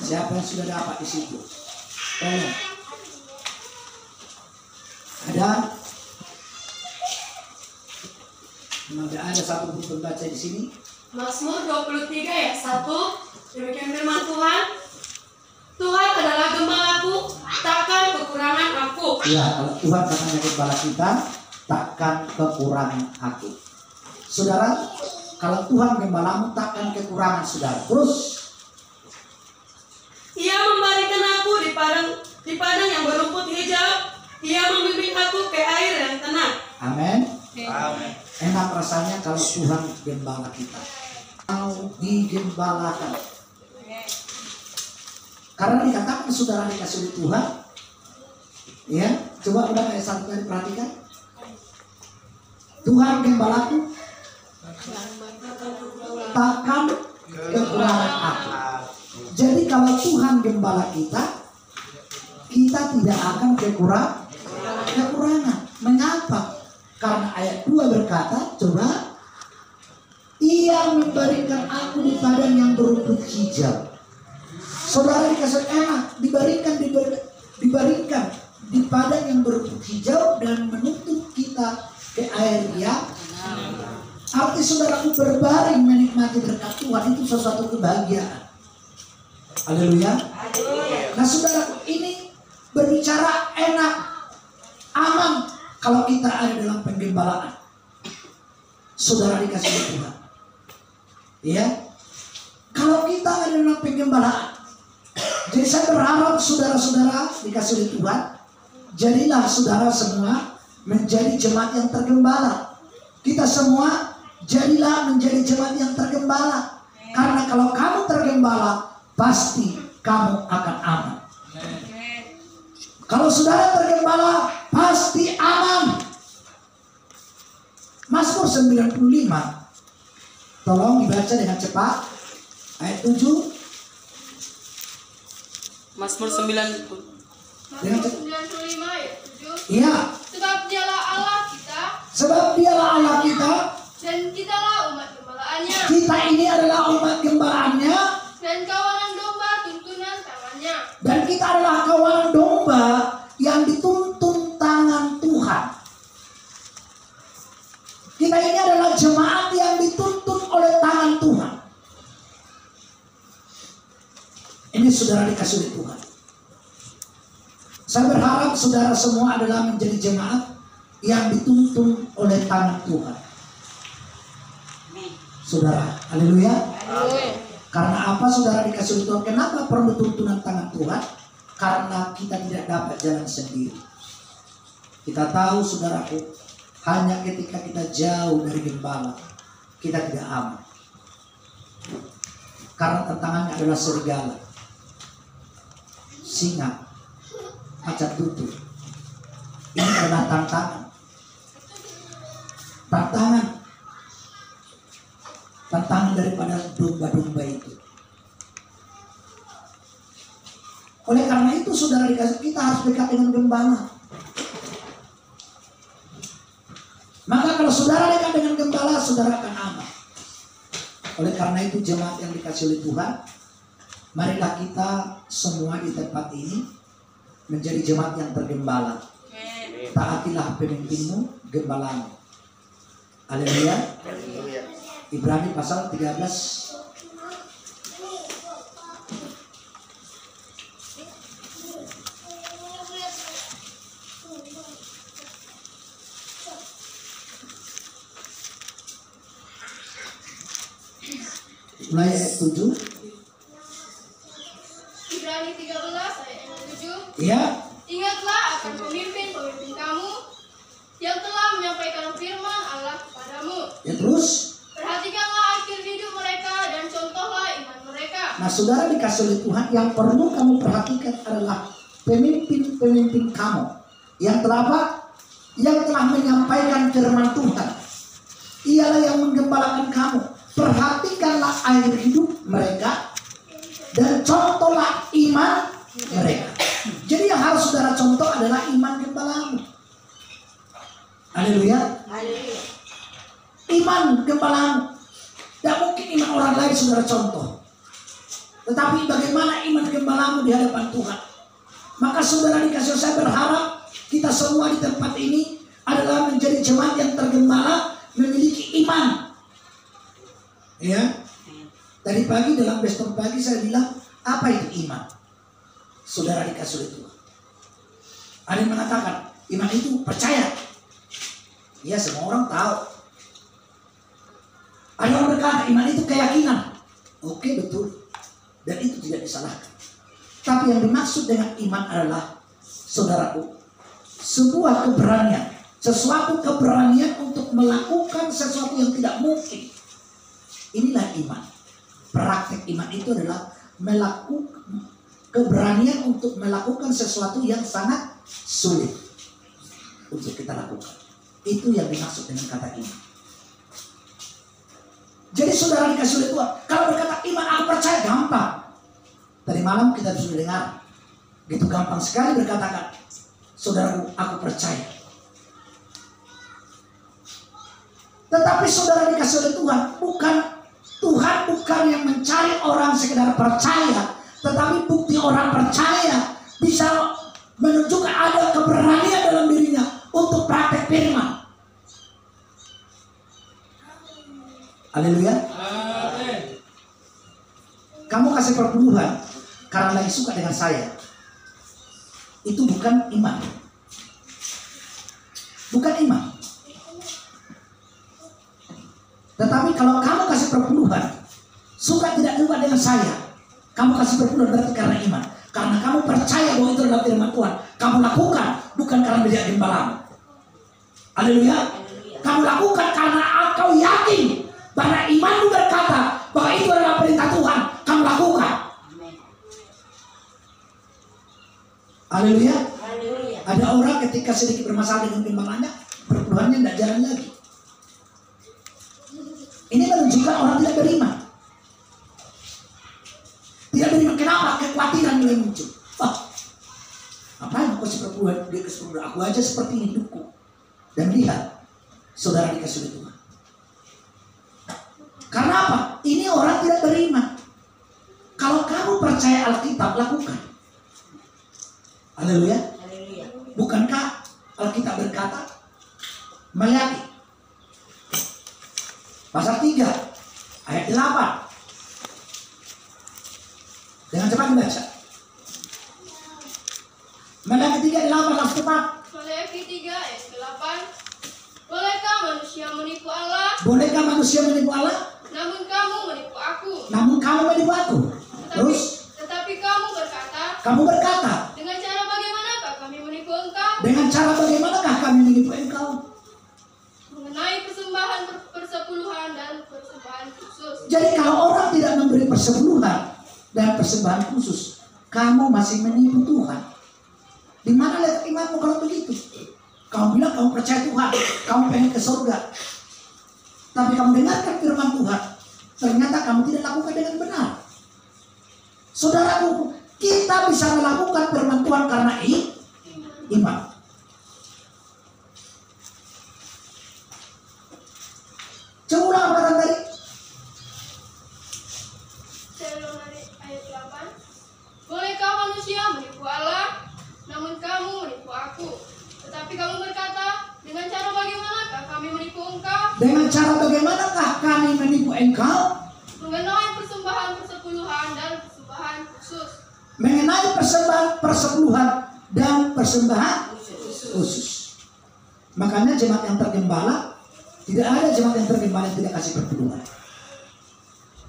Siapa yang sudah dapat di situ? Tolong. Ada? Tidak ada satu pun pembaca di sini. Mazmur 23 ayat 1. Demikian firman Tuhan. Tuhan adalah gembalaku, takkan kekurangan aku. Ya, kalau Tuhan katanya gembala kita, takkan kekurangan aku. Saudara, kalau Tuhan gembalamu, takkan kekurangan saudara. Terus, Ia membaringkan aku di padang yang berumput hijau. Ia membimbing aku ke air yang tenang. amin. Amin. Enak rasanya kalau Tuhan gembala kita. Mau digembalakan. Karena dikatakan saudara dikasih oleh Tuhan. Ya, coba udah ayat 1 tadi perhatikan. Tuhan gembalaku, takkan kekurangan aku. Jadi kalau Tuhan gembala kita, kita tidak akan kekurangan. Mengapa? Karena ayat 2 berkata, coba, Ia memberikan aku di padang yang berumput hijau. Saudara dikasih enak, dibaringkan di padang yang berumput hijau dan menuntut kita ke air yang arti saudaraku berbaring menikmati berkat Tuhan itu sesuatu kebahagiaan. Haleluya. Nah saudaraku, ini berbicara enak, aman kalau kita ada dalam penggembalaan. Saudara dikasih oleh Tuhan. Ya. Kalau kita ada dalam penggembalaan. Jadi saya berharap saudara-saudara dikasih oleh Tuhan, jadilah saudara semua menjadi jemaat yang tergembala. Kita semua jadilah menjadi jemaat yang tergembala. Karena kalau kamu tergembala, pasti kamu akan aman. Kalau saudara tergembala, pasti aman. Mazmur 95. Tolong dibaca dengan cepat. Ayat 7. Mazmur 9. Dengan cepat. 95 ayat 7. Iya. Sebab dialah Allah kita, Sebab dialah Allah kita. dan kitalah umat gembalaannya, Kita ini adalah umat gembalaannya. dan kawanan domba tuntunan tangannya. Dan kita adalah kawanan domba yang dituntun tangan Tuhan. Kita ini adalah jemaat yang dituntun oleh tangan Tuhan. Ini saudara dikasih oleh Tuhan. Saya berharap saudara semua adalah menjadi jemaat yang dituntun oleh tangan Tuhan. Saudara, haleluya. Karena apa saudara dikasih oleh Tuhan? Kenapa perlu tuntunan tangan Tuhan? Karena kita tidak dapat jalan sendiri. Kita tahu saudaraku, hanya ketika kita jauh dari gembala, kita tidak aman. Karena tantangannya adalah serigala, singa, macan tutul. Ini adalah tantangan. Tantangan daripada domba-domba itu. Oleh karena itu saudara dikasih, kita harus dekat dengan gembala. Maka kalau saudara dekat dengan gembala, saudara akan aman. Oleh karena itu jemaat yang dikasih oleh Tuhan, marilah kita semua di tempat ini menjadi jemaat yang tergembala. Taatilah pemimpinmu, gembalamu. Haleluya. Ibrani pasal 13. Mulai ayat 7. Ibrani 13 ayat 7. Ya. Ingatlah akan pemimpin-pemimpin kamu yang telah menyampaikan firman Allah kepadamu. Ya terus. Perhatikanlah akhir hidup mereka dan contohlah iman mereka. Nah saudara dikasih oleh Tuhan, yang perlu kamu perhatikan adalah pemimpin-pemimpin kamu yang telah apa? Yang telah menyampaikan firman Tuhan. Ialah yang menggembalakan kamu. Perhatikanlah air hidup mereka dan contohlah iman mereka. Jadi yang harus saudara contoh adalah iman gembalamu. Haleluya. Iman gembalamu. Tidak mungkin iman orang lain saudara contoh. Tetapi bagaimana iman gembalamu di hadapan Tuhan? Maka saudara dikasih, saya berharap kita semua di tempat ini adalah menjadi jemaat yang tergembala, memiliki iman. Ya. Tadi pagi dalam besok pagi saya bilang, apa itu iman? Saudara dikasih oleh Tuhan. Ada yang mengatakan iman itu percaya. Ya, semua orang tahu. Ada orang berkata iman itu keyakinan. Oke, betul. Dan itu tidak disalahkan. Tapi yang dimaksud dengan iman adalah, saudaraku, sebuah keberanian. Sesuatu keberanian untuk melakukan sesuatu yang tidak mungkin. Inilah iman. Praktek iman itu adalah melakukan keberanian untuk melakukan sesuatu yang sangat sulit untuk kita lakukan. Itu yang dimaksud dengan kata iman. Jadi saudara dikasih oleh Tuhan, kalau berkata iman aku percaya, gampang. Tadi malam kita sudah dengar, gitu gampang sekali berkatakan, saudaraku aku percaya. Tetapi saudara dikasih oleh Tuhan bukan yang mencari orang sekedar percaya, tetapi bukti orang percaya bisa menunjukkan ada keberanian dalam dirinya untuk praktek firman. Haleluya. Kamu kasih perpuluhan karena lagi suka dengan saya, itu bukan iman. Bukan iman. Tetapi kalau kamu kasih perpuluhan, suka tidak suka dengan saya, kamu kasih perpuluhan berarti karena iman. Karena kamu percaya bahwa itu adalah firman Tuhan, kamu lakukan bukan karena menjadi gembalamu. Haleluya. Kamu lakukan karena engkau yakin bahwa imanmu berkata bahwa itu adalah perintah Tuhan, kamu lakukan. Haleluya. Ada orang ketika sedikit bermasalah dengan firman-Nya, perpuluhannya tidak jalan lagi. Ini menunjukkan orang tidak beriman. Tidak beriman. Kenapa? Kekhawatiran mulai muncul. Apa yang aku kasih perpuluhan? Dia kasih perpuluhan. Aku aja seperti ini hidupku. Dan lihat, saudara dikasih oleh Tuhan. Karena apa? Ini orang tidak beriman. Kalau kamu percaya Alkitab, lakukan. Haleluya. Bukankah Alkitab berkata, Maleakhi pasal 3 ayat 8. Dengan cepat dibaca. Maleakhi 3 ayat 8 langsung cepat. Maleakhi 3 ayat 8. Bolehkah manusia menipu Allah? Bolehkah manusia menipu Allah? Namun kamu menipu aku. Namun kamu menipu aku. Terus? Tetapi kamu berkata. Kamu berkata. Dengan cara bagaimanakah kami menipu engkau? Dengan cara bagaimanakah kami menipu engkau? Mengenai persembahan persepuluhan dan persembahan khusus. Jadi kalau orang tidak memberi persepuluhan dan persembahan khusus, kamu masih menipu Tuhan. Di mana letak imanmu kalau begitu? Kamu bilang kamu percaya Tuhan, kamu pengen ke surga. Tapi kamu dengarkan firman Tuhan, ternyata kamu tidak lakukan dengan benar. Saudaraku, kita bisa melakukan firman Tuhan karena iman. Coba ulang apa tadi? Saya ulang dari ayat 8. Bolehkah manusia menipu Allah? Namun kamu menipu aku. Tetapi kamu berkata, dengan cara bagaimanakah kami menipu engkau? Dengan cara bagaimanakah kami menipu engkau? Mengenai persembahan persepuluhan dan persembahan khusus. Mengenai persembahan persepuluhan dan persembahan khusus. Makanya jemaat yang tergembala, tidak ada jemaat yang tergembala yang tidak kasih perpuluhan.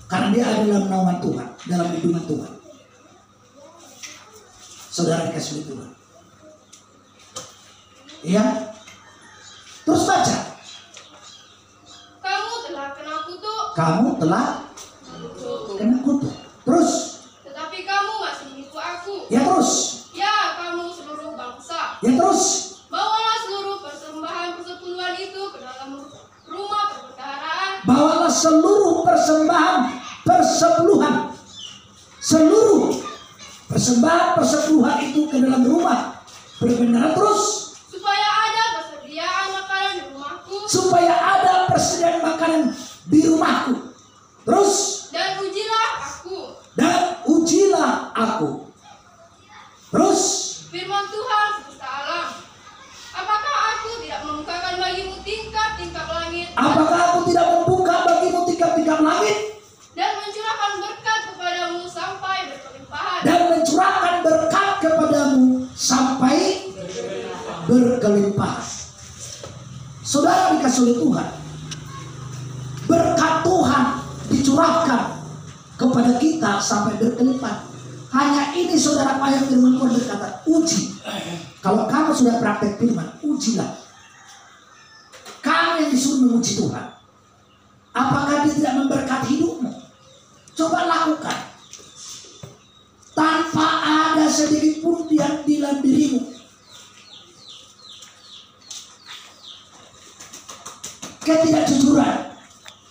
Karena dia ada dalam naungan Tuhan, dalam lindungan Tuhan. Saudara dikasih Tuhan. Iya. Terus baca. Kamu telah kena kutuk. Kamu telah kena kutuk. Terus. Tetapi kamu masih menipu aku. Ya terus. Ya kamu seluruh bangsa. Ya terus. Bawalah seluruh persembahan persepuluhan itu ke dalam rumah perbendaharaan. Bawalah seluruh persembahan persepuluhan. Seluruh persembahan persepuluhan itu ke dalam rumah perbendaharaan. Terus. Supaya ada persediaan makanan di rumahku. Supaya ada persediaan makanan di rumahku. Terus. Dan ujilah aku. Dan aku. Terus Firman Tuhan semesta alam. Apakah aku tidak membukakan bagimu tingkap-tingkap langit apakah aku tidak membuka bagimu tingkap-tingkap langit dan mencurahkan berkat kepadamu sampai berkelimpahan? dan mencurahkan berkat kepadamu sampai berkelimpahan. Saudara dikasih oleh Tuhan, berkat Tuhan dicurahkan kepada kita sampai berkelimpahan. Hanya ini saudara, ayat firman Tuhan berkata, uji. Kalau kamu sudah praktek firman, ujilah. Kamu yang disuruh menguji Tuhan. Apakah dia tidak memberkati hidupmu? Coba lakukan. Tanpa ada sedikit pun yang di dalam dirimu. Ketidakjujuran.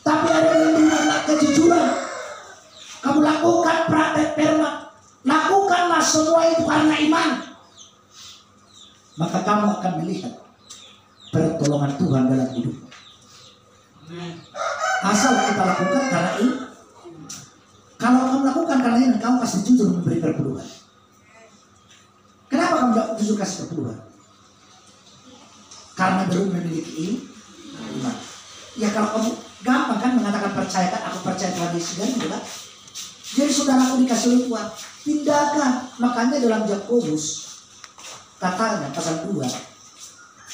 Tapi ada yang dimana kejujuran. Kamu lakukan praktek firman. Lakukanlah semua itu karena iman. Maka kamu akan melihat pertolongan Tuhan dalam hidupmu. Asal kita lakukan karena ini. Kalau kamu lakukan karena ini, kamu pasti jujur memberi perpuluhan. Kenapa kamu tidak jujur kasih perpuluhan? Karena belum memiliki iman. Ya kalau kamu gampang kan mengatakan percayakan, aku percaya Tuhan Yesus dan juga. Jadi saudaraku dikasih oleh Tuhan, tindakan. Makanya dalam Yakobus katanya pasal 2,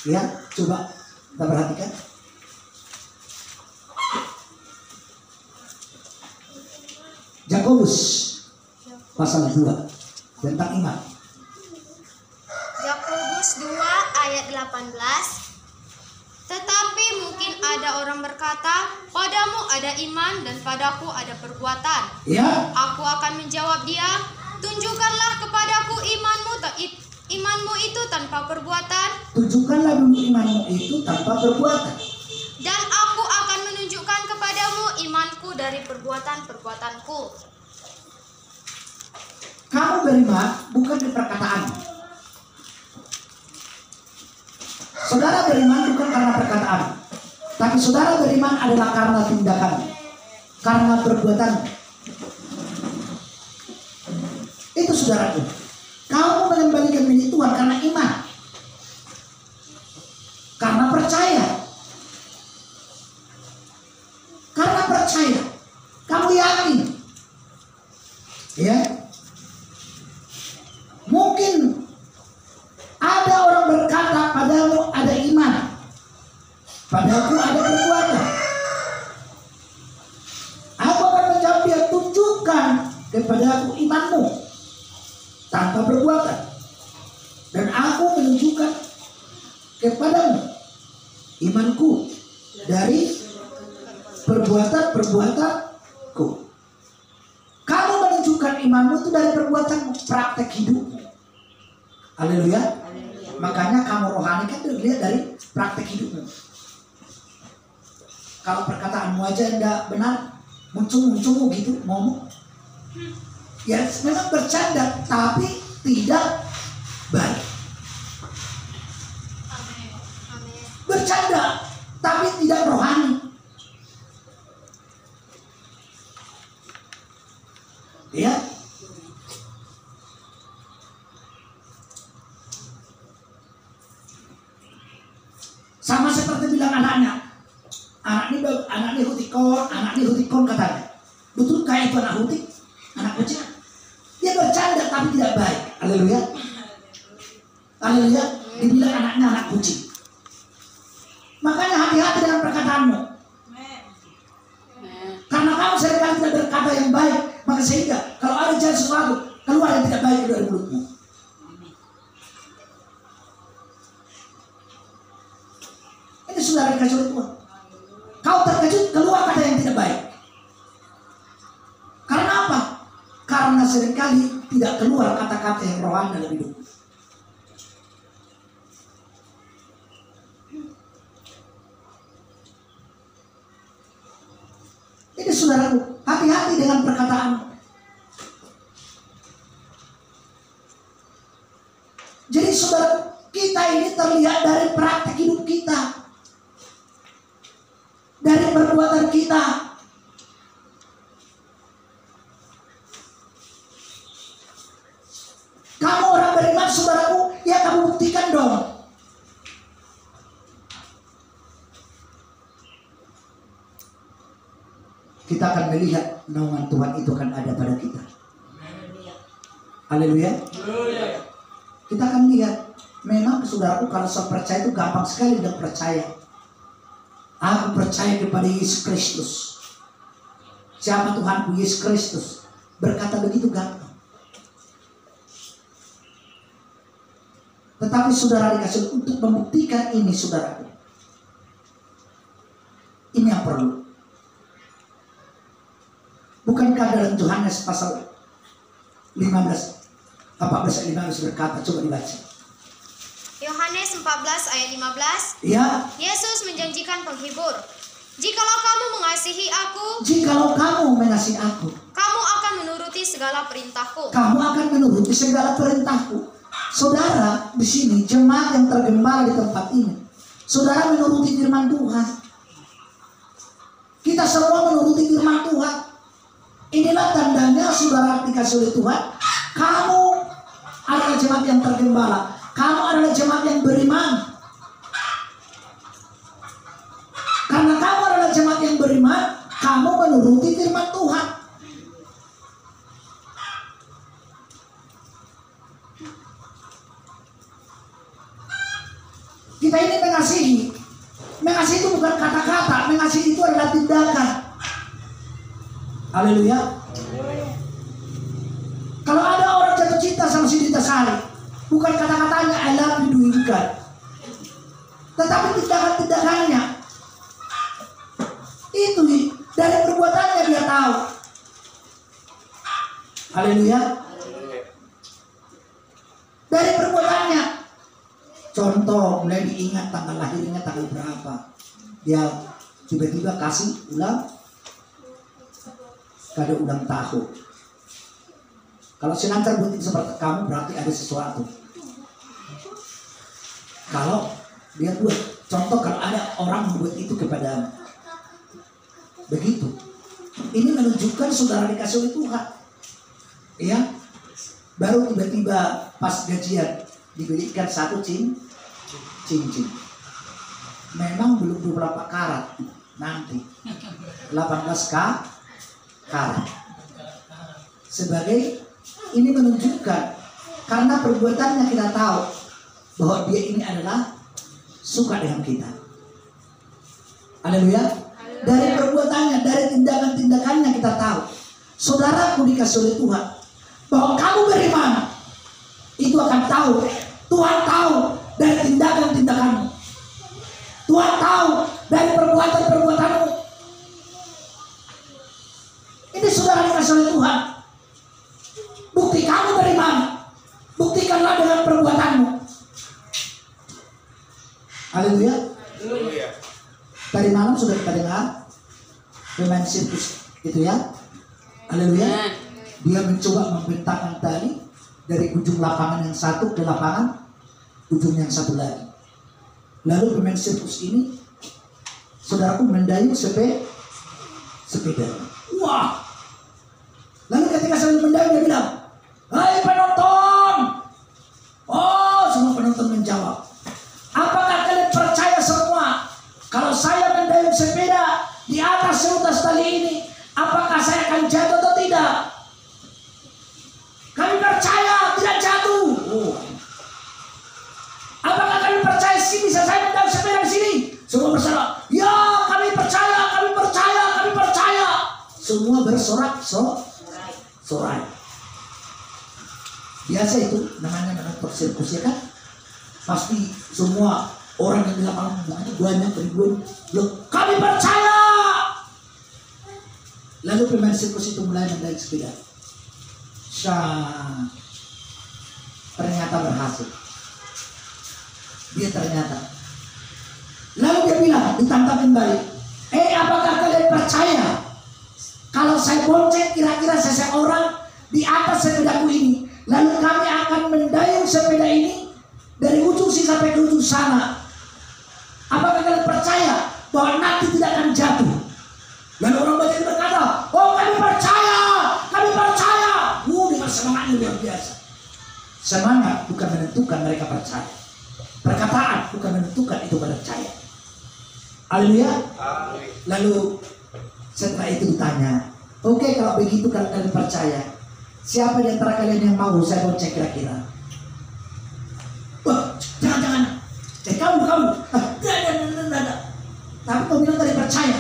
ya coba kita perhatikan. Yakobus pasal 2 tentang iman. Yakobus 2 ayat 18. Tetapi mungkin ada orang berkata, padamu ada iman dan padaku ada perbuatan. Ya. Aku akan menjawab dia, tunjukkanlah kepadaku imanmu itu tanpa perbuatan, Tunjukkanlah dulu imanmu itu tanpa perbuatan. dan aku akan menunjukkan kepadamu imanku dari perbuatan-perbuatanku. Kamu beriman bukan di perkataan. Saudara beriman bukan karena perkataan, tapi saudara beriman adalah karena tindakan, karena perbuatan. Itu saudaraku. Kamu mengembalikan milik Tuhan karena iman, karena percaya, kamu yakin, ya. Mungkin ada orang berkata padamu ada iman, padaku ada perbuatan. Aku akan menjawab dia, tunjukkan kepadaku imanmu tanpa perbuatan, dan aku menunjukkan kepadamu imanku dari perbuatan-perbuatanku. Kamu menunjukkan imanmu itu dari perbuatanmu, praktek hidupmu. Haleluya. Makanya kamu rohani kan dilihat dari praktek hidupmu. Kalau perkataanmu aja tidak benar, muncul gitu ngomong, ya memang bercanda tapi tidak baik. Bercanda tapi tidak rohani. Ya. Sama seperti bilang anaknya, anak ini hutikon katanya. Betul kayak itu anak hutik, anak kecil. Dia bercanda tapi tidak baik. Haleluya. Haleluya. Dibilang anaknya anak kucing. Makanya hati-hati dengan perkataanmu. Karena kamu seringkali tidak berkata yang baik, maka sehingga kalau ada jalan sesuatu keluar yang tidak baik dari mulutmu. Ini saudara dikasih oleh Tuhan. Kau terkejut keluar kata yang tidak baik. Karena apa? Karena seringkali tidak keluar kata-kata yang rohani dalam hidupmu. Ini saudaraku, hati-hati dengan perkataan. Jadi saudara, kita ini terlihat dari praktek hidup kita, dari perbuatan kita. melihat naungan Tuhan itu akan ada pada kita. Haleluya. Kita akan lihat, memang saudaraku, kalau saya percaya itu gampang sekali dan percaya. Aku percaya kepada Yesus Kristus. Siapa Tuhanku? Yesus Kristus. Berkata begitu gampang. Tetapi saudara dikasih untuk membuktikan ini, saudaraku, ini yang perlu. Bukankah dalam Yohanes pasal 14 berkata, coba dibaca. Yohanes 14 ayat 15. Ya. Yesus menjanjikan penghibur. Jikalau kamu mengasihi aku, kamu akan menuruti segala perintahku. Saudara di sini, jemaat yang tergembala di tempat ini, saudara menuruti firman Tuhan. Kita semua menuruti firman Tuhan. Inilah tandanya saudara dikasih oleh Tuhan. Kamu adalah jemaat yang tergembala. Kamu adalah jemaat yang beriman. Karena kamu adalah jemaat yang beriman, kamu menuruti firman Tuhan. Kita ini mengasihi. Mengasihi itu bukan kata-kata, mengasihi itu adalah tindakan. Haleluya. Kalau ada orang jatuh cinta sama si Dita Sari, bukan kata-katanya I love you bukan, tetapi tindakan-tindakannya. Itu dari perbuatannya dia tahu. Haleluya. Dari perbuatannya. Contoh, mulai diingat tanggal lahirnya tanggal berapa. Dia tiba-tiba kasih kado ulang tahun. Kalau si lancar buat itu seperti kamu, berarti ada sesuatu. Kalau dia buat, contoh kalau ada orang membuat itu kepadamu, begitu. Ini menunjukkan saudara dikasih oleh Tuhan. Ya, baru tiba-tiba pas gajian dibelikan satu cincin. Memang belum 24 karat, nanti 18 karat. Sebagai ini menunjukkan karena perbuatannya kita tahu bahwa dia ini adalah suka dengan kita. Haleluya. Dari perbuatannya, dari tindakan-tindakannya kita tahu. Saudaraku dikasih oleh Tuhan bahwa kamu beriman, itu akan tahu. Tuhan tahu dari tindakan-tindakanmu. Tuhan tahu dari perbuatan-perbuatanmu. Ini saudara dikasih oleh Tuhan. Bukti kamu beriman, buktikanlah dengan perbuatanmu. Haleluya. Tadi malam sudah kita dengar pemain sirkus itu ya. Haleluya. Dia mencoba membentangkan tali dari ujung lapangan yang satu ke lapangan ujung yang satu lagi. Lalu pemain sirkus ini, saudaraku, mendayung sepeda. Wah. Lalu ketika sambil mendayung dia bilang, "Hai penonton." Oh, semua penonton menjawab. Apakah kalian percaya semua kalau saya mendayung sepeda di atas seutas tali ini, apakah saya akan jatuh atau tidak? Kami percaya tidak jatuh. Oh. Apakah kami percaya sih bisa saya mendayung sepeda di sini? Semua bersorak. Ya, kami percaya, kami percaya, kami percaya. Semua bersorak-sorai. Biasa itu namanya menonton sirkus ya kan? Pasti semua orang yang di lapangan begitu banyak ribuan. Loh, kami percaya. Lalu pemain sirkus itu mulai mendayung sepeda. Ternyata berhasil. Dia ternyata. Lalu dia bilang, ditantang kembali, apakah kalian percaya kalau saya bonceng kira-kira seseorang di atas sepedaku ini, lalu kami akan mendayung sepeda ini dari ujung sini sampai ke ujung sana? Apakah kalian percaya bahwa nanti tidak akan jatuh? Lalu orang banyak berkata, oh kami percaya, kami percaya. Dengan semangatnya luar biasa. Semangat bukan menentukan mereka percaya. Perkataan bukan menentukan itu percaya. Haleluya. Lalu setelah itu ditanya, Oke, kalau begitu kalian percaya. Siapa di antara kalian yang mau saya cek kira-kira? Wah, jangan. Kamu. Tidak. Tapi kau bilang tadi percaya.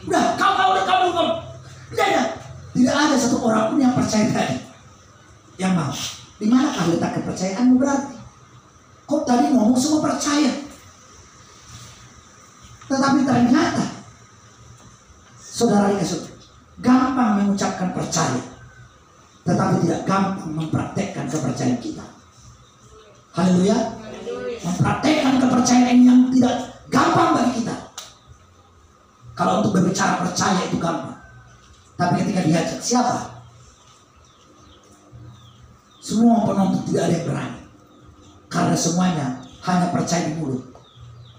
Udah, kamu. Tidak. Tidak ada satu orang pun yang percaya tadi. Yang mau. Di manakah letak kepercayaanmu berarti? Kau tadi ngomong semua percaya. Tetapi ternyata saudara dikasih gampang mengucapkan percaya, tetapi tidak gampang mempraktekkan kepercayaan kita. Haleluya. Mempraktekkan kepercayaan yang tidak gampang bagi kita. Kalau untuk berbicara percaya itu gampang, tapi ketika diajak siapa? Semua penonton tidak ada yang berani, karena semuanya hanya percaya di mulut,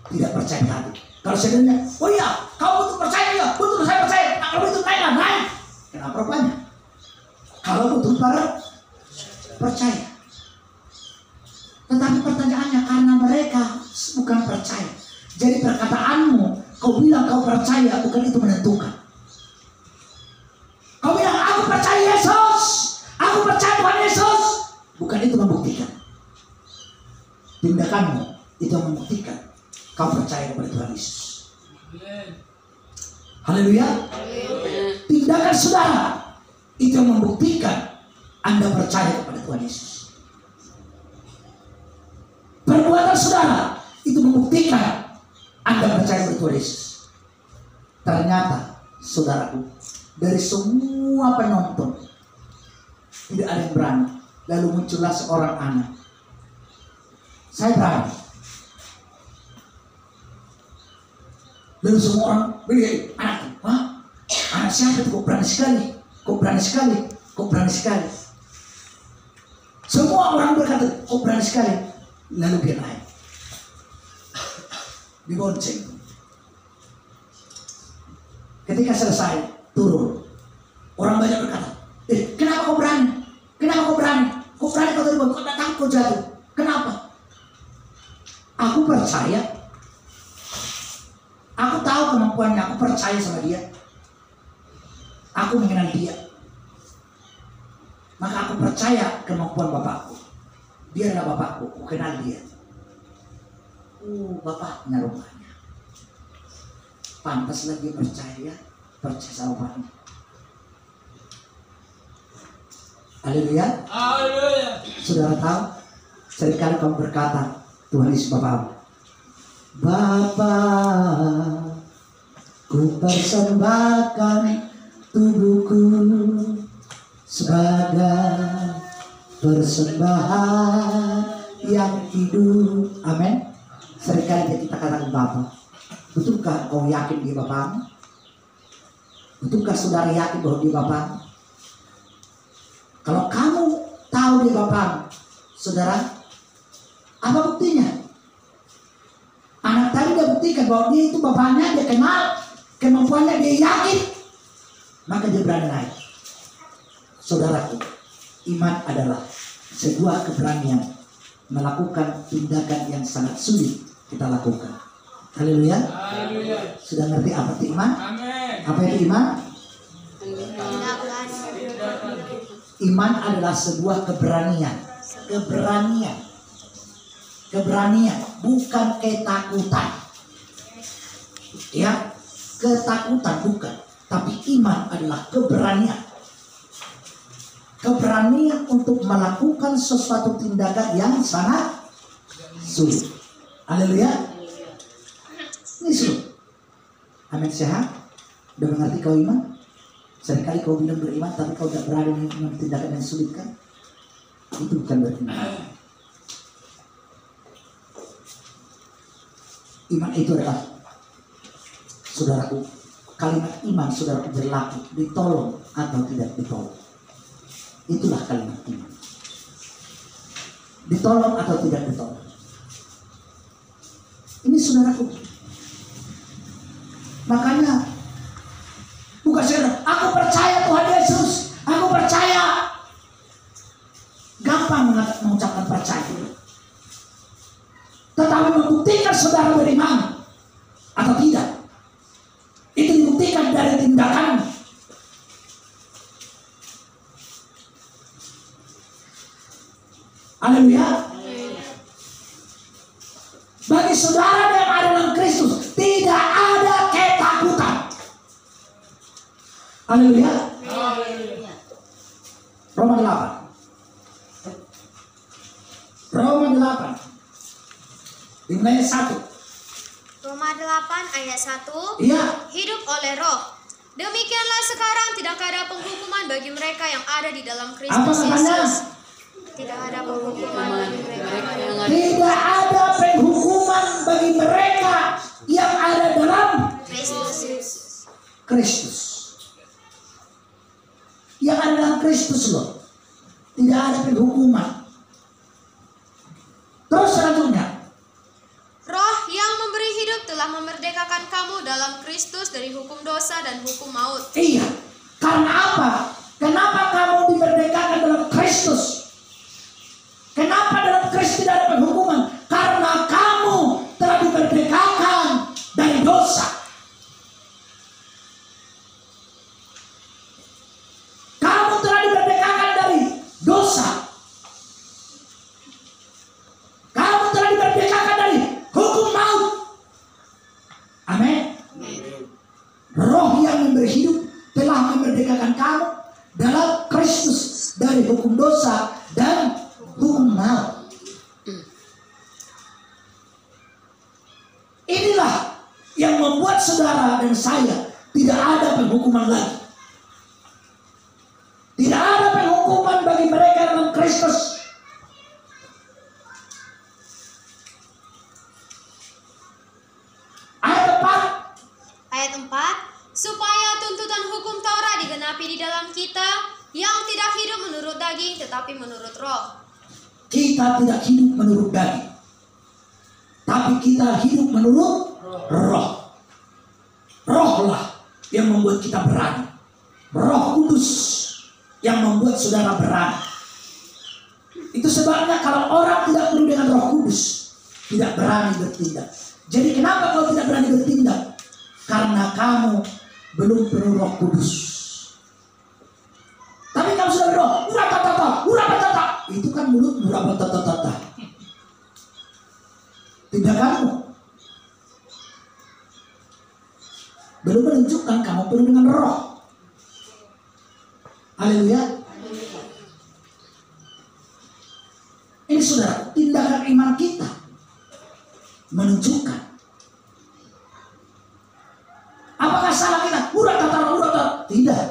tidak percaya di hati. Kalau saya tanya, oh iya, kamu betul percaya ya? Betul, saya percaya. Nah, kalau itu naik. Kenapa rupanya? Kalau betul para percaya. Tetapi pertanyaannya, karena mereka bukan percaya. Jadi perkataanmu, kau bilang kau percaya, bukan itu menentukan. Kau bilang, aku percaya Yesus, aku percaya Tuhan Yesus, bukan itu membuktikan. Tindakanmu itu membuktikan kau percaya kepada Tuhan Yesus. Haleluya. Tindakan saudara itu yang membuktikan Anda percaya kepada Tuhan Yesus. Perbuatan saudara itu membuktikan Anda percaya kepada Tuhan Yesus. Ternyata saudaraku, dari semua penonton tidak ada yang berani. Lalu muncullah seorang anak. Saya berani. Lalu semua orang beli anak. Anak siapa itu? Kok berani sekali. Semua orang berkata, kok berani sekali. Lalu dia naik. Dibonceng. Ketika selesai, turun. Orang banyak berkata, kenapa kau berani? Kau turun, kau datang, kau jatuh. Kenapa? Aku percaya. Aku tahu kemampuannya, aku percaya sama dia. Aku mengenal dia. Maka aku percaya kemampuan bapakku. Dia adalah bapakku, aku kenal dia. Bapaknya rupanya. Pantaslah dia percaya sama bapaknya. Haleluya. Saudara tahu, seringkali kamu berkata, Tuhan Yesus Bapa, ku persembahkan tubuhku sebagai persembahan yang hidup. Amin. Seringkali kita katakan Bapa. Betulkah kau yakin dia Bapa? Betulkah saudara yakin bahwa dia Bapa? Kalau kamu tahu dia Bapa, saudara, apa buktinya? Anak tadi dia buktikan bahwa dia itu bapaknya, dia kenal kemampuannya, dia yakin, maka dia berani naik. Saudaraku, iman adalah sebuah keberanian melakukan tindakan yang sangat sulit kita lakukan. Haleluya. Sudah ngerti apa itu iman? Apa itu iman? Iman adalah sebuah keberanian. Keberanian, bukan ketakutan. Ya, ketakutan bukan, tapi iman adalah keberanian. Keberanian untuk melakukan sesuatu tindakan yang sangat sulit. Haleluya. Ini sulit. Amin, sehat. Udah mengerti kau iman? Seringkali kau bilang beriman, tapi kau tidak berani dengan tindakan yang sulit kan? Itu bukan beriman. Iman itu adalah, saudaraku, kalimat iman saudaraku berlaku ditolong atau tidak ditolong. Itulah kalimat iman. Ditolong atau tidak ditolong. Ini saudaraku. Makanya bukan saudara, aku percaya Tuhan Yesus, aku percaya. Gampang mengucapkan percaya. Tetapi membuktikan saudara beriman atau tidak, itu dibuktikan dari tindakan Haleluya. Bagi saudara yang ada dalam Kristus tidak ada ketakutan. Haleluya. Roma 8. Roma 8. Dimulai 1. Roma 8 ayat 1. Iya. Hidup oleh roh. Demikianlah sekarang tidak ada penghukuman bagi mereka yang ada di dalam Apa Kristus namanya? Yesus. Tidak ada penghukuman bagi mereka yang ada Tidak ada penghukuman bagi mereka yang ada dalam Kristus. Kristus. Yang ada dalam Kristus loh. Tidak ada penghukuman. Terus selanjutnya. Roh yang memberi hidup telah memerdekakan kamu dalam Kristus dari hukum dosa dan hukum maut. Iya. Karena apa? Kenapa kamu dimerdekakan dalam Kristus? Kenapa dalam Kristus tidak ada penghukuman? Karena kamu telah dimerdekakan dari dosa. Kamu telah dimerdekakan dari dosa. Kamu telah dimerdekakan dari hukum maut. Amin. Roh yang memberi hidup telah memerdekakan kamu dalam Kristus dari hukum dosa dan hukum maut. Inilah yang membuat saudara dan saya tidak ada penghukuman lagi. Tidak ada penghukuman bagi mereka dalam Kristus. Ayat 4. Ayat 4. Supaya tuntutan hukum Taurat digenapi di dalam kita yang tidak hidup menurut daging tetapi menurut roh. Kita tidak hidup menurut daging, tapi kita hidup menurut roh. Rohlah yang membuat kita berani. Roh Kudus yang membuat saudara berani. Itu sebabnya kalau orang tidak penuh dengan Roh Kudus, tidak berani bertindak. Jadi kenapa kau tidak berani bertindak? Karena kamu belum penuh Roh Kudus. Tapi kamu sudah berdoa, urapatata. Itu kan mulut urapatata. Tindakanmu belum menunjukkan kamu penuh dengan roh. Haleluya. Ini saudara, tindakan iman kita menunjukkan. Apakah salah kita? Urapatata. Tidak.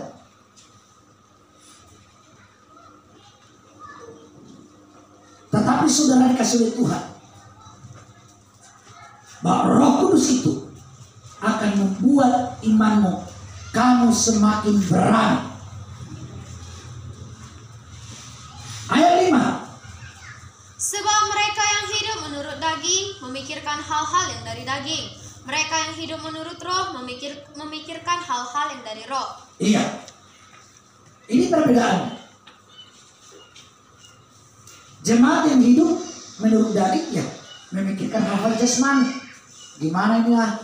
Tetapi saudara dikasih oleh Tuhan bahwa Roh Kudus itu akan membuat imanmu kamu semakin berani. Ayat 5. Sebab mereka yang hidup menurut daging memikirkan hal-hal yang dari daging. Mereka yang hidup menurut roh memikirkan hal-hal yang dari roh. Iya. Ini perbedaannya. Jemaat yang hidup menurut daging ya memikirkan hal-hal jasmani. Gimana ini lah?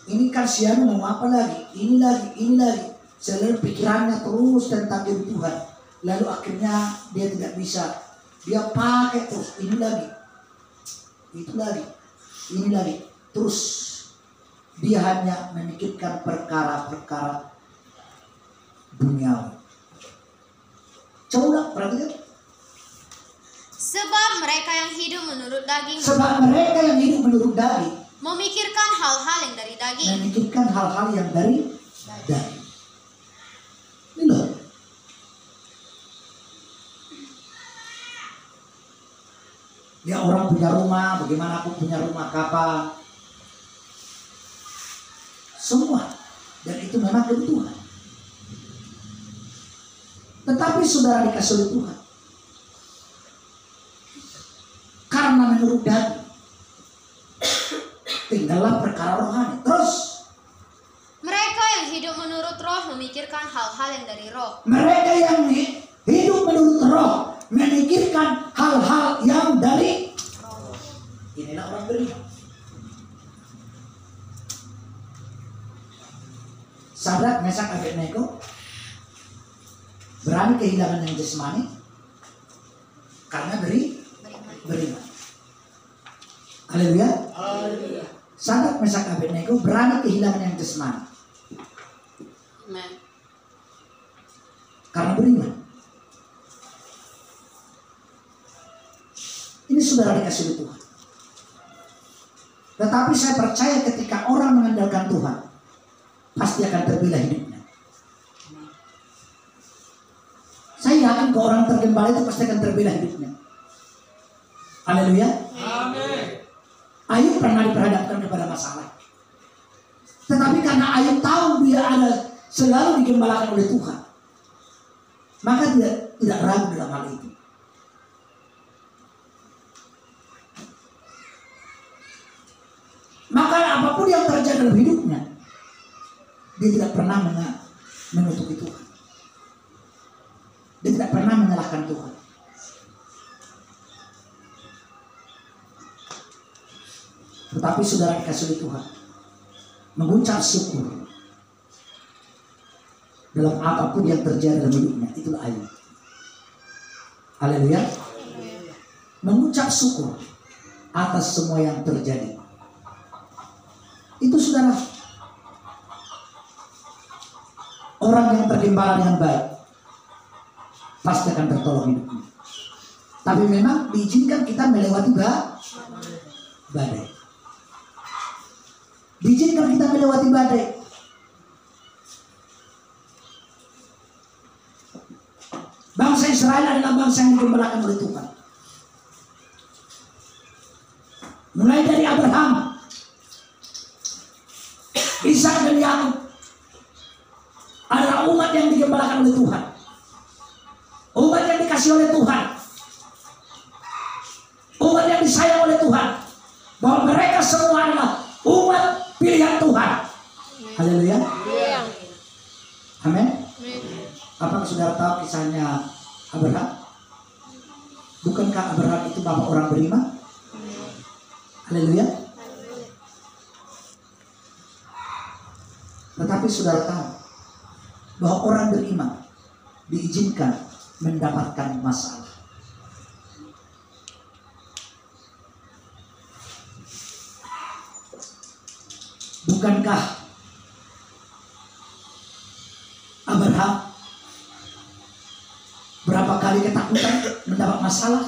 Ini kan siapa mau apa lagi? Ini lagi. Selalu pikirannya terus tentang diri Tuhan. Lalu akhirnya dia tidak bisa. Dia pakai terus ini lagi. Itu lagi. Ini lagi. Terus dia hanya memikirkan perkara-perkara duniawi. Coba perhatikan. Sebab mereka yang hidup menurut daging memikirkan hal-hal yang dari daging. Memikirkan hal-hal yang dari daging. Ini loh. Dia orang punya rumah, bagaimana aku punya rumah kapan? Semua. Dan itu memang kebutuhan. Tetapi saudara dikasih oleh Tuhan. Karena menurut daging tinggallah perkara rohani. Terus Mereka yang hidup menurut roh memikirkan hal-hal yang dari roh. mereka yang hidup menurut roh memikirkan hal-hal yang dari roh. Inilah orang beriman. Sadrak, Mesak, Abednego berani kehilangan yang jasmani Karena beriman. Haleluya. Sadrak, Mesak, Abednego berani kehilangan yang jasmani. Karena beriman. Ini saudara dikasih oleh Tuhan. Tetapi saya percaya ketika orang mengandalkan Tuhan, pasti akan terpilah hidupnya. Saya yakin kalau orang tergembala itu pasti akan terpilah hidupnya. Haleluya. Amin. Ayub pernah diperhadapkan kepada masalah. Tetapi karena Ayub tahu dia ada selalu digembalakan oleh Tuhan, maka tidak ragu dalam hal itu. Maka apapun yang terjadi dalam hidupnya, dia tidak pernah menutupi Tuhan. Dia tidak pernah menyalahkan Tuhan. Tetapi saudara dikasih oleh Tuhan, mengucap syukur dalam apapun yang terjadi dalam hidupnya, itulah Ayub. Haleluya. Mengucap syukur atas semua yang terjadi. Itu saudara, orang yang tergembala dengan baik pasti akan tertolong hidupnya. Tapi memang diizinkan kita melewati badai. Diizinkan kita melewati badai. Bangsa Israel adalah bangsa yang digembalakan oleh Tuhan. Mulai dari Abraham, Ishak dan Yakub adalah umat yang digembalakan oleh Tuhan. Umat yang dikasih oleh Tuhan. Umat yang disayang oleh Tuhan. Bahwa mereka semua adalah umat pilihan Tuhan. Haleluya. Amin. Apakah saudara tahu kisahnya Abraham? Bukankah Abraham itu bapak orang beriman? Haleluya. Tetapi saudara tahu bahwa orang beriman diizinkan mendapatkan masalah. Bukankah Abraham berapa kali ketakutan mendapat masalah?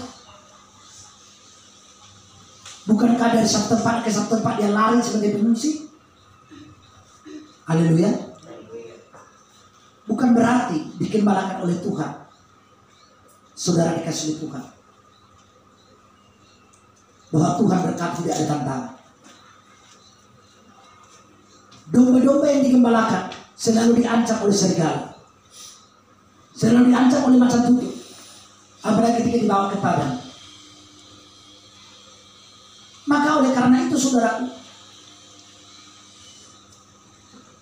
Bukankah dari satu tempat ke satu tempat dia lari sebagai pengungsi? Haleluya. Bukan berarti digembalakan oleh Tuhan saudara dikasih oleh Tuhan bahwa Tuhan berkata tidak ada tantangan. Domba-domba yang digembalakan selalu diancam oleh serigala, selalu diancam oleh macan tutul, apalagi ketika dibawa ke padang. Maka oleh karena itu saudaraku,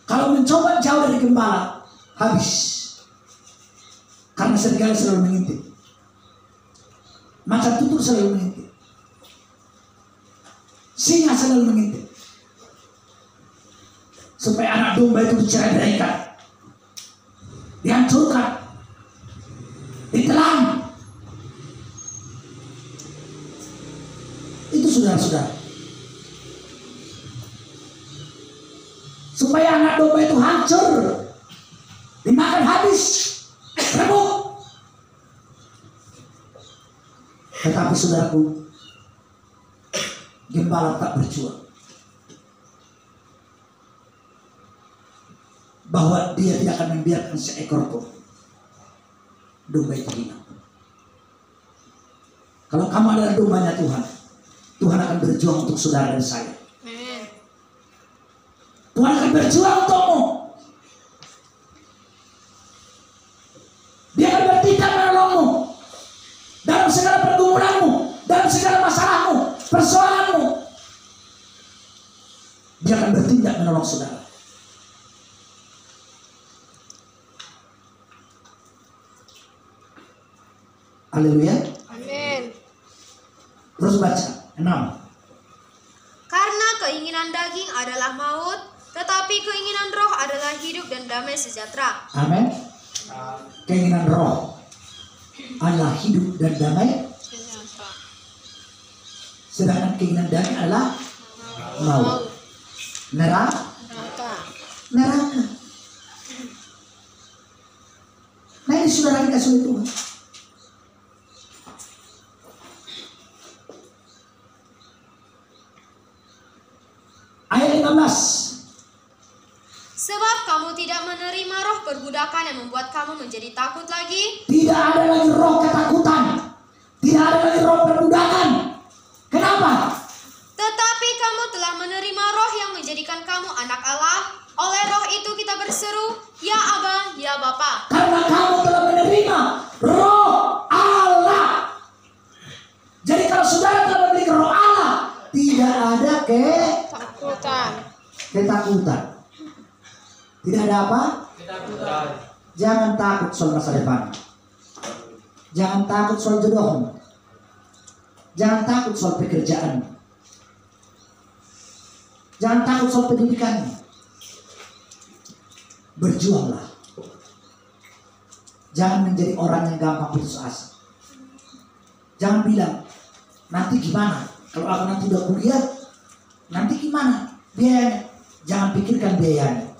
kalau mencoba jauh dari gembala, habis. Karena serigala selalu mengintip, macan tutul selalu mengintip, singa selalu mengintip, supaya anak domba itu dicerai-beraikan, dihancurkan, ditelan. Itu saudara-saudara, supaya anak domba itu hancur, dimakan habis, remuk. Tetapi saudaraku, gembala tak berjuang bahwa dia tidak akan membiarkan seekor pun domba itu hilang. Kalau kamu adalah dombanya Tuhan, Tuhan akan berjuang untuk saudara dan saya. Tuhan akan berjuang untukmu. Dia akan bertindak menolongmu dalam segala pergumulanmu, dalam segala masalahmu, persoalanmu. Dia akan bertindak menolong saudara. Haleluya. Amin. Terus baca 6. Karena keinginan daging adalah maut, tetapi keinginan roh adalah hidup dan damai sejahtera. Amin. Keinginan roh adalah hidup dan damai Sedangkan keinginan daging adalah maut. Neraka. Nah ini saudara dikasih oleh Tuhan. Ayat 15. Sebab kamu tidak menerima roh perbudakan yang membuat kamu menjadi takut lagi. Tidak ada lagi roh ketakutan. Tidak ada lagi roh perbudakan. Kenapa? Tetapi kamu telah menerima roh yang menjadikan kamu anak Allah. Oleh roh itu kita berseru, Ya Aba, Ya Bapa. Karena kamu telah menerima roh Allah. Jadi kalau saudara telah memiliki roh Allah, tidak ada ketakutan. Tidak ada apa? Ketakutan. Jangan takut soal masa depan. Jangan takut soal jodohmu. Jangan takut soal pekerjaan. Jangan takut soal pendidikanmu. Berjuanglah. Jangan menjadi orang yang gampang putus asa. Jangan bilang, nanti gimana? Kalau aku nanti udah kuliah, nanti gimana? Biayanya. Jangan pikirkan biayanya.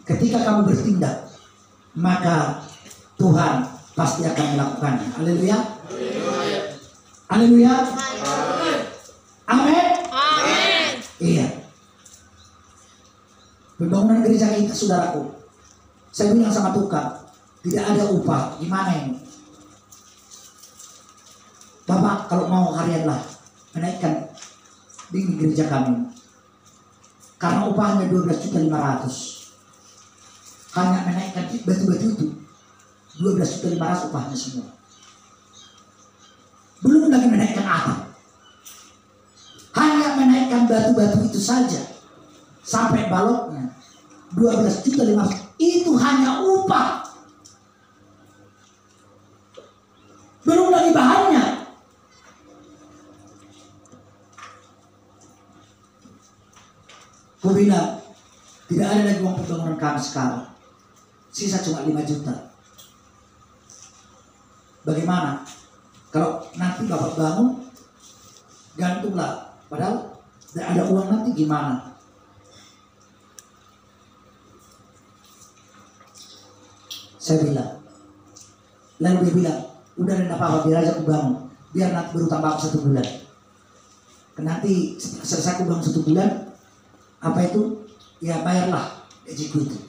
Ketika kamu bertindak, maka Tuhan pasti akan melakukannya. Haleluya. Haleluya. Amin. Iya. Pembangunan gereja kita, saudaraku, saya bilang sama tukang, tidak ada upah. Gimana ini? Bapak kalau mau harianlah menaikkan di gereja kami. Karena upahnya 12.500.000. Hanya menaikkan batu-batu itu 12.500.000 upahnya semua. Belum lagi menaikkan atap. Hanya menaikkan batu-batu itu saja sampai baloknya 12.500.000. Itu hanya upah. Belum lagi bahannya. Aku bilang tidak ada lagi uang pembangunan kami sekarang. Sisa cuma 5 juta. Bagaimana? Kalau nanti Bapak bangun, gantunglah. Padahal tidak ada uang nanti gimana? Saya bilang. Lalu dia bilang, udah ada apa-apa, biar aja aku bangun. Biar nanti berutang Bapak 1 bulan. Nanti selesai aku bangun 1 bulan, apa itu? Ya bayarlah gajiku itu.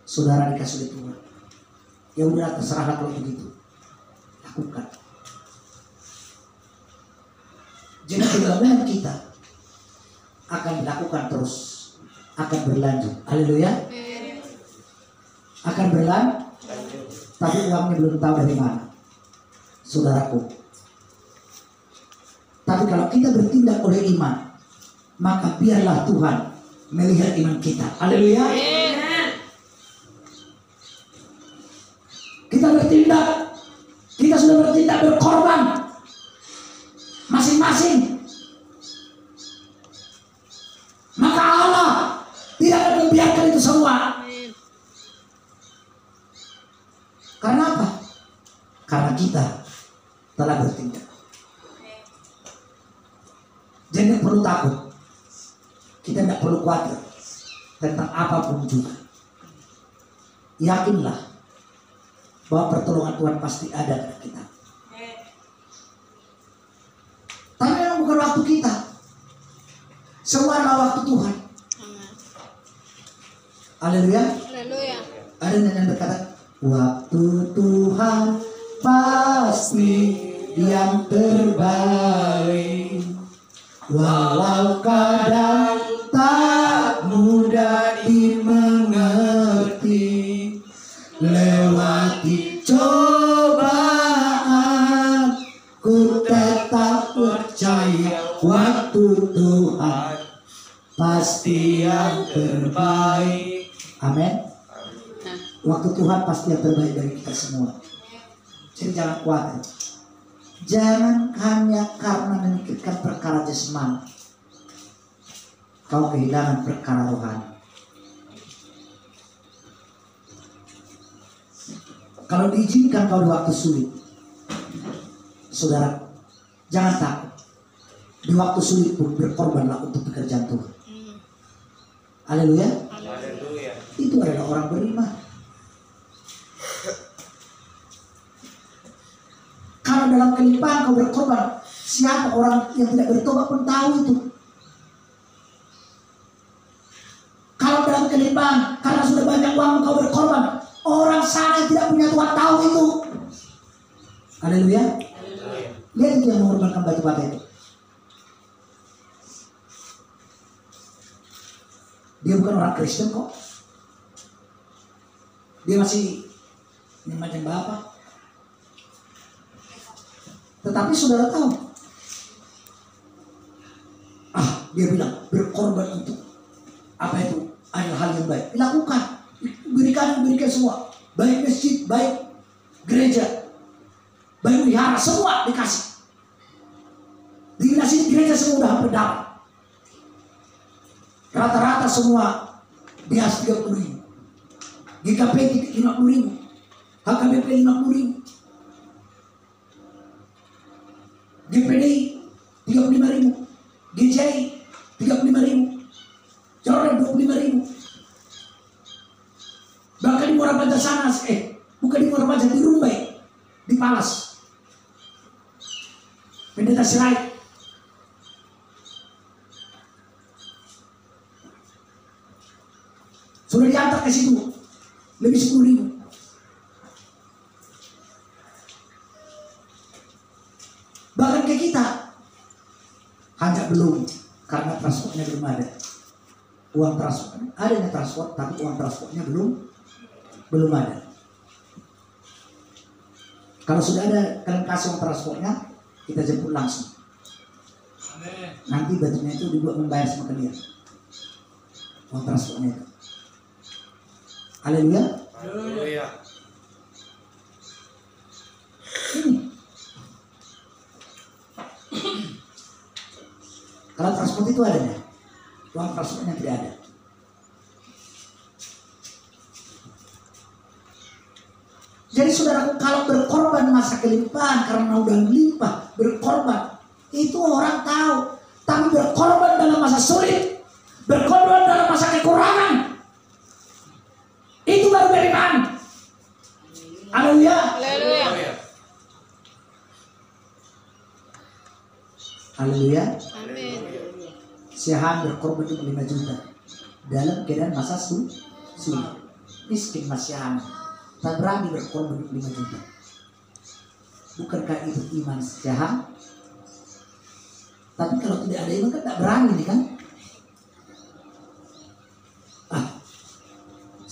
Saudara dikasih oleh Tuhan. Ya udah terserahlah kalau begitu. Lakukan. Jadi pembangunan kita akan dilakukan terus, akan berlanjut. Haleluya. Akan berlanjut. Tapi uangnya belum tahu dari mana, saudaraku. Tapi kalau kita bertindak oleh iman, maka biarlah Tuhan melihat iman kita. Haleluya. Kita bertindak. Kita sudah bertindak berkorban. Masing-masing. Maka Allah tidak akan membiarkan itu semua. Karena apa? Karena kita telah bertindak. Jadi tidak perlu takut. Kita tidak perlu khawatir tentang apapun juga. Yakinlah bahwa pertolongan Tuhan pasti ada pada kita. Tapi memang bukan waktu kita. Semua adalah waktu Tuhan. Haleluya. Ada yang berkata, waktu Tuhan pasti yang terbaik. Walau kadang tak mudah dimengerti, lewati cobaan, ku tetap percaya waktu Tuhan pasti yang terbaik. Amin. Waktu Tuhan pasti yang terbaik bagi kita semua. Jadi jangan khawatir. Jangan hanya karena memikirkan perkara jasmani kau kehilangan perkara rohani. Kalau diizinkan kau di waktu sulit, saudara, Jangan takut. Di waktu sulit pun berkorbanlah untuk pekerjaan Tuhan. Haleluya. Haleluya. Itu adalah orang beriman. Kalau dalam kelimpahan kau berkorban, siapa orang yang tidak bertobat pun tahu itu. Kalau dalam kelimpahan, karena sudah banyak uang kau berkorban, orang sana yang tidak punya Tuhan tahu itu. Haleluya. Lihat itu yang mengorbankan batu bata itu. Dia bukan orang Kristen kok. Dia masih macam bapak. Tetapi saudara tahu, dia bilang berkorban untuk apa itu adalah hal yang baik. Lakukan, berikan semua, baik masjid, baik gereja, baik wihara, semua dikasih. Di sini gereja semua udah hampir dapat. Rata-rata semua bias 30.000, GKP 50.000, HKBP 50.000, GPD 35.000, GCI 35.000, Coret 25.000. Bahkan di Muara Baja sana, bukan di Muara Baja, di Rumbai, di Palas, Pendeta Sirait. Sudah diantar ke situ lebih 10.000. Bahkan ke kita hanya belum, karena transportnya belum ada. Uang transport, adanya transport, tapi uang transportnya belum ada. Kalau sudah ada, kalian kasih uang transportnya, kita jemput langsung. Nanti batunya itu dibuat membayar sama kalian. Uang transportnya itu. Haleluya. Haleluya. Ini. Kalau transport itu adanya, uang transportnya tidak ada. Jadi saudaraku, kalau berkorban masa kelimpahan karena udah melimpah, berkorban itu orang tahu. Tapi berkorban dalam masa sulit, berkorban dalam masa kekurangan, itu baru beriman. Haleluya. Haleluya. Haleluya. Amin. Syahan berkorban 5 juta dalam keadaan masa sulit. Miskin Mas Syahan, tak berani berkorban 5 juta. Bukankah itu iman Syahan? Tapi kalau tidak ada iman kan tak berani nih kan?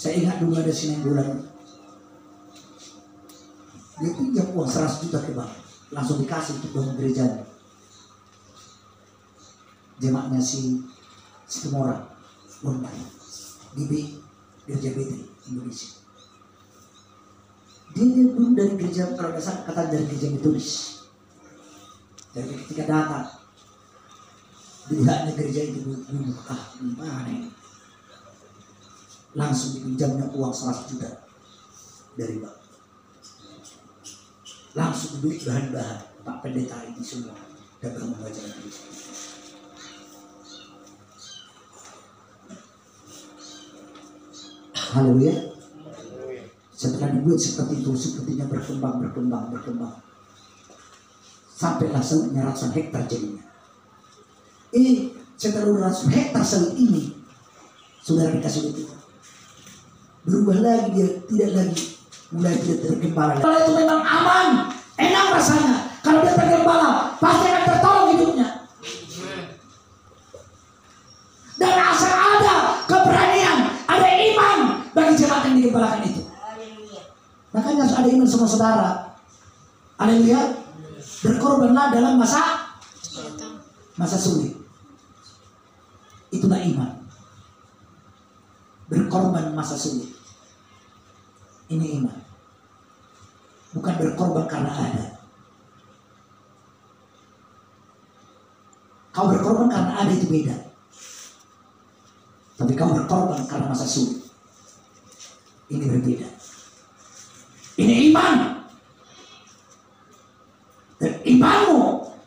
Saya ingat dulu ada Senin bulan, dia pinjam uang 100 juta ke bank, langsung dikasih untuk bangun gerejanya. Jemaatnya si Temora, Bombay, di Gereja Betri Indonesia. Dia belum dari gereja, kalau nggak salah kata dari gereja Metodis. Jadi ketika datang, dilihatnya gereja itu gimana ini? Langsung dipinjamnya uang 100 juta dari bank. Langsung duit bahan-bahan Pak Pendeta ini semua dapat membaca itu. Haleluya. Setelah dibuat seperti itu, sepertinya berkembang. Sampailah sawitnya ratusan hektar jadinya. Setelah ratusan hektar sawit ini, saudara dikasih itu. Berubah lagi, dia tidak lagi mulai tidak tergembala. Kalau itu memang aman, enak rasanya. Kalau dia tergembala, pasti akan tertolong hidupnya. Dan asal ada keberanian, ada iman bagi jemaat yang digembalakan itu. Makanya harus ada iman semua saudara. Haleluya. Berkorbanlah dalam masa sulit. Itulah iman. Berkorban masa sulit. Ini iman. Bukan berkorban karena ada. Kau berkorban karena ada itu beda. Tapi kau berkorban karena masa sulit. Ini berbeda. Ini iman. Dan imanmu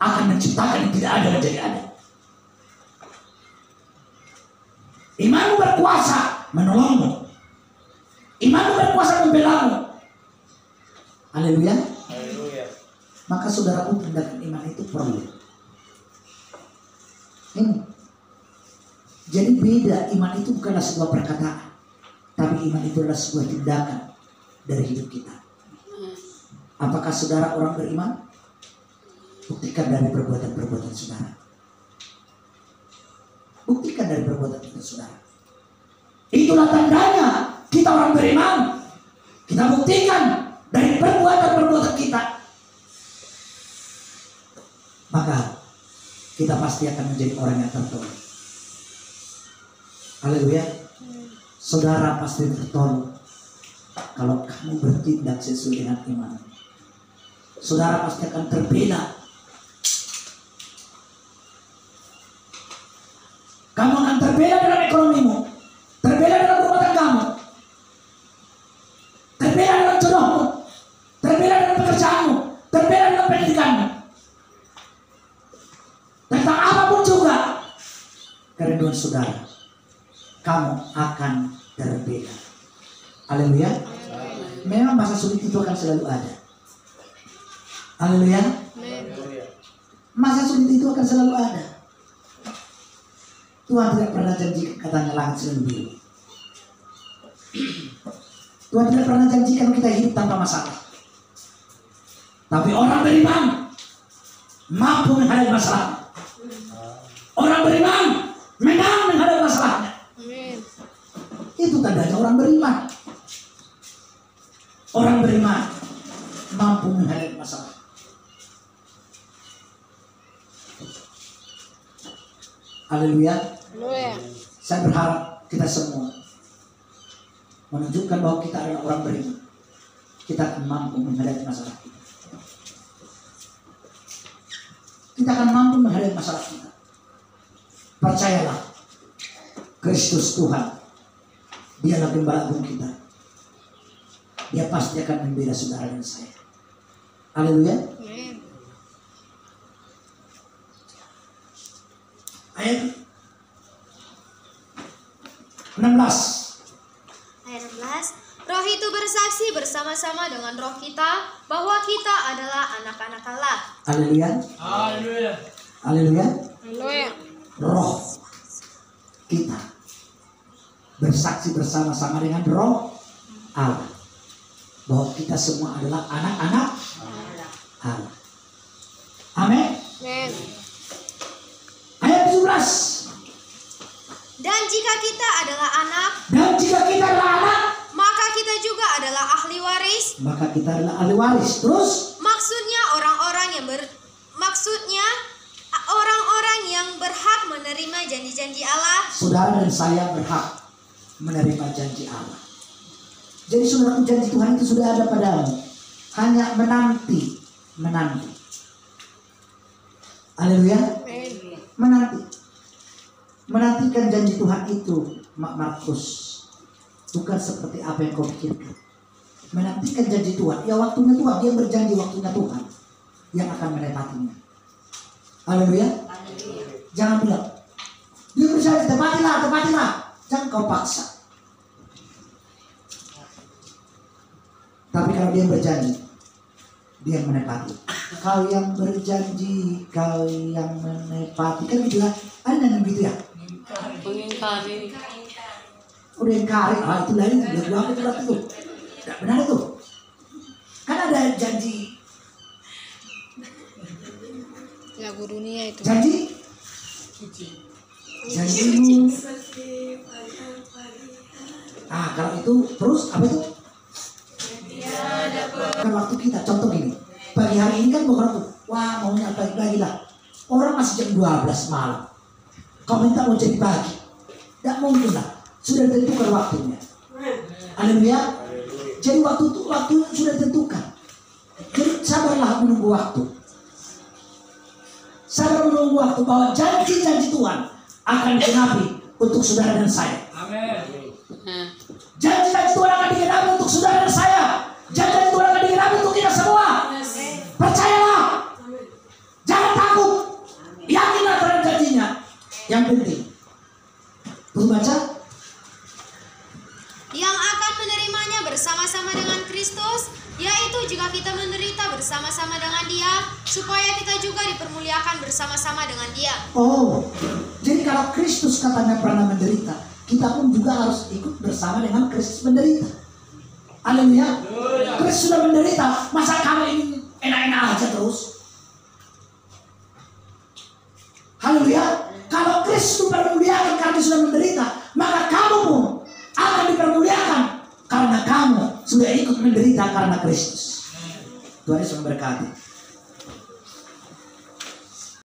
akan menciptakan yang tidak ada menjadi ada. Imanmu berkuasa menolongmu. Imanmu berkuasa membelamu. Haleluya. Haleluya. Maka saudaraku, tindakan iman itu perlu. Ini. Jadi beda, iman itu bukanlah sebuah perkataan, tapi iman itu adalah sebuah tindakan dari hidup kita. Apakah saudara orang beriman? Buktikan dari perbuatan-perbuatan saudara. Buktikan dari perbuatan saudara. Itulah tandanya kita orang beriman. Kita buktikan dari perbuatan-perbuatan kita. Maka kita pasti akan menjadi orang yang tertolong. Haleluya. Saudara pasti tertolong kalau kamu bertindak sesuai dengan iman. Saudara pasti akan terbela. Kamu akan terbela dalam ekonomimu, terbela dalam rumah tanggamu, terbela dalam jodohmu, terbela dalam pekerjaanmu, terbela dalam pendidikanmu. Tentang apapun juga, kerinduan saudara, kamu akan terbela. Haleluya. Memang masa sulit itu akan selalu ada. Haleluya. Masa sulit itu akan selalu ada. Tuhan tidak pernah janji katanya langit selalu biru. Tuhan tidak pernah janjikan kita hidup tanpa masalah. Tapi orang beriman mampu menghadapi masalah. Orang beriman menang menghadapi masalahnya. Itu tandanya orang beriman. Orang beriman mampu menghadapi masalah. Haleluya. Saya berharap kita semua menunjukkan bahwa kita adalah orang beriman. Kita akan mampu menghadapi masalah kita. Kita akan mampu menghadapi masalah kita. Percayalah, Kristus Tuhan, Dialah Gembala Agung kita. Dia pasti akan membela saudara dan saya. Haleluya. Ayat 16. Ayat 16. Roh itu bersaksi bersama-sama dengan roh kita bahwa kita adalah anak-anak Allah. Haleluya. Haleluya. Haleluya. Haleluya. Roh kita bersaksi bersama-sama dengan roh Allah bahwa kita semua adalah anak-anak Allah. Amin. Amin. Ayat 17. Dan jika kita adalah anak, maka kita juga adalah ahli waris. Maka kita adalah ahli waris. Terus Maksudnya orang-orang yang berhak menerima janji-janji Allah. saudara dan saya berhak menerima janji Allah. Jadi saudara, janji Tuhan itu sudah ada padamu. Hanya menanti. Haleluya. Menantikan janji Tuhan itu, Markus, bukan seperti apa yang kau pikirkan. Menantikan janji Tuhan, ya waktunya Tuhan, dia berjanji waktunya Tuhan yang akan menepatinya. Haleluya. Jangan bilang, dia berjanji tepatilah. Jangan kau paksa. Tapi kalau dia berjanji, dia menepati. Kau yang berjanji, kau yang menepati. Kan gitu ya, ada yang begitu ya. Mengingkari. Udah ingkari, itu lain, udah gua itu berarti tuh. Tidak benar itu. Kan ada janji. Lagu dunia itu. Janjimu. Kalau itu terus apa itu? Kan waktu kita, contoh gini. Pagi hari ini kan bukan tuh, wah maunya pagi-pagi lah. Orang masih jam 12 malam. Kau minta mau jadi pagi. Tidak mungkin lah. Sudah ditentukan waktunya. Haleluya. Jadi waktu sudah ditentukan. Jadi sabarlah menunggu waktu. Sabar menunggu waktu bahwa janji-janji Tuhan akan digenapi untuk saudara dan saya. Amin. Janji-janji Tuhan akan digenapi untuk saudara dan saya. Janji-janji Tuhan akan digenapi untuk kita semua. Percayalah. Jangan takut. Yang penting. Terus baca. Yang akan menerimanya bersama-sama dengan Kristus, yaitu jika kita menderita bersama-sama dengan Dia, supaya kita juga dipermuliakan bersama-sama dengan Dia. Oh, jadi kalau Kristus katanya pernah menderita, kita pun juga harus ikut bersama dengan Kristus menderita. Haleluya. Kristus sudah menderita, masa kamu ingin enak-enak aja terus? Haleluya. Kalau Kristus dipermuliakan karena sudah menderita, maka kamu pun akan dipermuliakan karena kamu sudah ikut menderita karena Kristus. Tuhan Yesus memberkati.